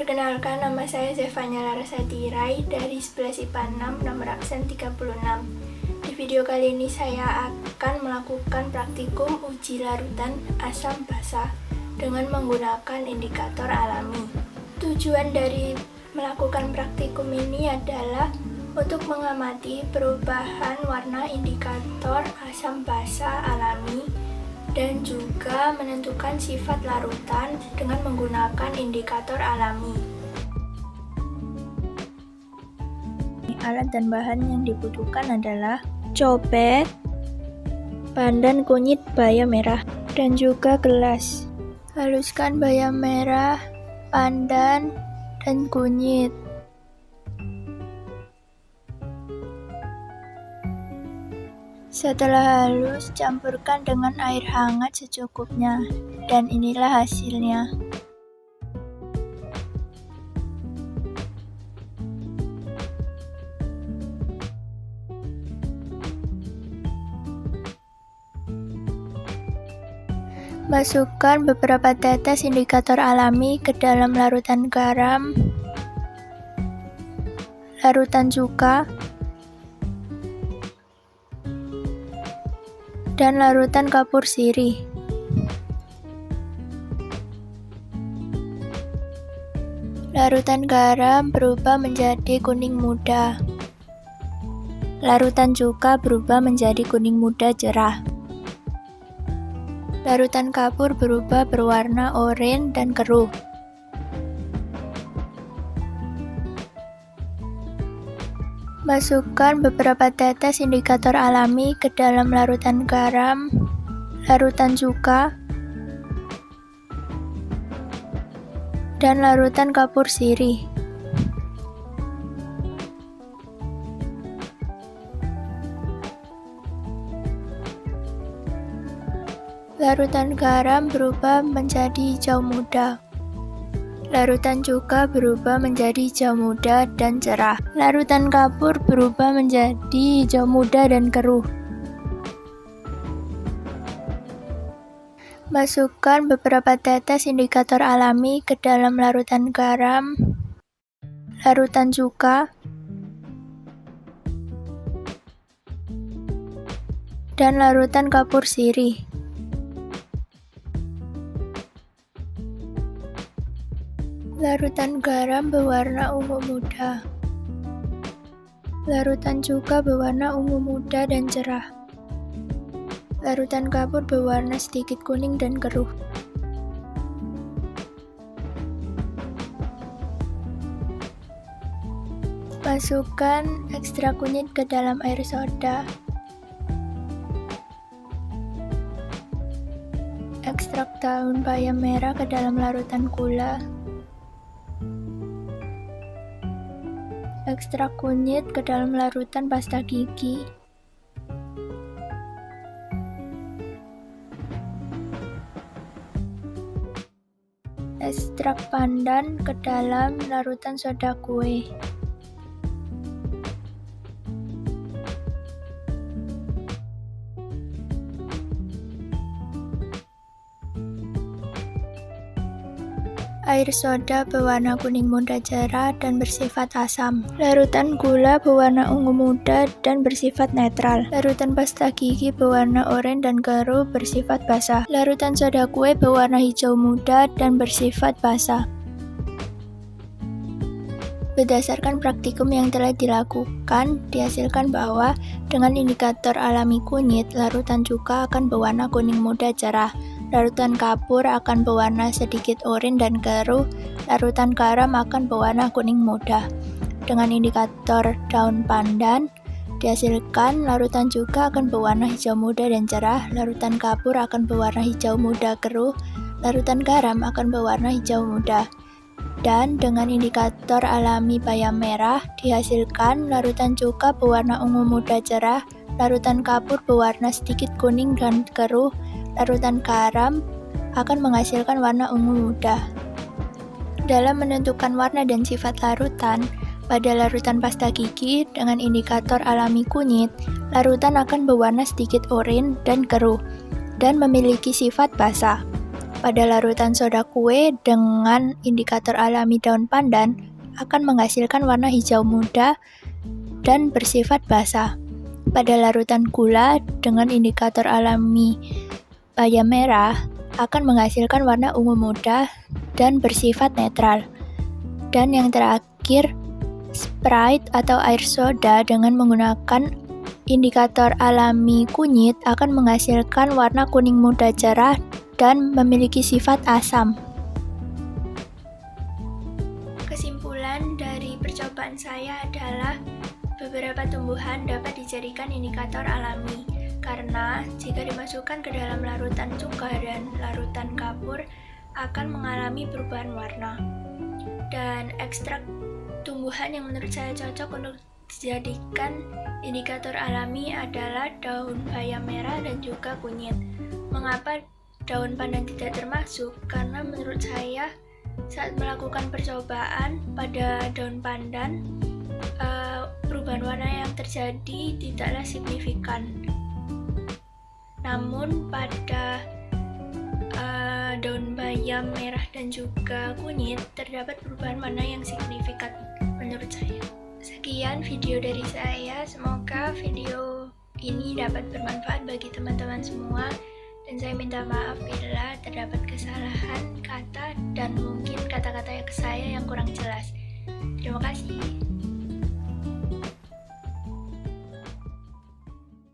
Perkenalkan, nama saya Zevanya Larasati Rai dari 11 IPA 6 nomor absen 36. Di video kali ini saya akan melakukan praktikum uji larutan asam basa dengan menggunakan indikator alami. Tujuan dari melakukan praktikum ini adalah untuk mengamati perubahan warna indikator asam basa alami dan juga menentukan sifat larutan dengan menggunakan indikator alami. Alat dan bahan yang dibutuhkan adalah cobek, pandan kunyit bayam merah, dan juga gelas. Haluskan bayam merah, pandan, dan kunyit. Setelah halus, campurkan dengan air hangat secukupnya, dan inilah hasilnya. Masukkan beberapa tetes indikator alami ke dalam larutan garam, larutan cuka, dan larutan kapur sirih. Larutan garam berubah menjadi kuning muda. Larutan cuka berubah menjadi kuning muda cerah. Larutan kapur berubah berwarna oranye dan keruh. Masukkan beberapa tetes indikator alami ke dalam larutan garam, larutan cuka, dan larutan kapur sirih. Larutan garam berubah menjadi hijau muda. Larutan cuka berubah menjadi hijau muda dan cerah. Larutan kapur berubah menjadi hijau muda dan keruh. Masukkan beberapa tetes indikator alami ke dalam larutan garam, larutan cuka, dan larutan kapur sirih. Larutan garam berwarna ungu muda. Larutan cuka berwarna ungu muda dan cerah. Larutan kapur berwarna sedikit kuning dan keruh. Masukkan ekstrak kunyit ke dalam air soda. Ekstrak daun bayam merah ke dalam larutan gula. Ekstrak kunyit ke dalam larutan pasta gigi. Ekstrak pandan ke dalam larutan soda kue. Air soda berwarna kuning muda cerah dan bersifat asam. Larutan gula berwarna ungu muda dan bersifat netral. Larutan pasta gigi berwarna oranye dan keruh bersifat basah. Larutan soda kue berwarna hijau muda dan bersifat basah. Berdasarkan praktikum yang telah dilakukan, dihasilkan bahwa dengan indikator alami kunyit, larutan cuka akan berwarna kuning muda cerah. Larutan kapur akan berwarna sedikit oranye dan keruh, larutan garam akan berwarna kuning muda. Dengan indikator daun pandan, dihasilkan larutan cuka akan berwarna hijau muda dan cerah, larutan kapur akan berwarna hijau muda keruh, larutan garam akan berwarna hijau muda. Dan dengan indikator alami bayam merah, dihasilkan larutan cuka berwarna ungu muda cerah, larutan kapur berwarna sedikit kuning dan keruh, larutan garam akan menghasilkan warna ungu muda. Dalam menentukan warna dan sifat larutan, pada larutan pasta gigi dengan indikator alami kunyit, larutan akan berwarna sedikit oranye dan keruh, dan memiliki sifat basah. pada larutan soda kue dengan indikator alami daun pandan akan menghasilkan warna hijau muda dan bersifat basah. Pada larutan gula dengan indikator alami bayam merah akan menghasilkan warna ungu muda dan bersifat netral. Dan yang terakhir, Sprite atau air soda dengan menggunakan indikator alami kunyit akan menghasilkan warna kuning muda cerah dan memiliki sifat asam. Kesimpulan dari percobaan saya adalah beberapa tumbuhan dapat dijadikan indikator alami karena jika dimasukkan ke dalam larutan cuka dan larutan kapur akan mengalami perubahan warna. Dan ekstrak tumbuhan yang menurut saya cocok untuk dijadikan indikator alami adalah daun bayam merah dan juga kunyit. Mengapa daun pandan tidak termasuk? Karena menurut saya saat melakukan percobaan pada daun pandan perubahan warna yang terjadi tidaklah signifikan. Namun pada daun bayam merah dan juga kunyit terdapat perubahan warna yang signifikan menurut saya. Sekian video dari saya, semoga video ini dapat bermanfaat bagi teman-teman semua. Dan saya minta maaf bila terdapat kesalahan kata dan mungkin kata-kata saya yang kurang jelas. Terima kasih.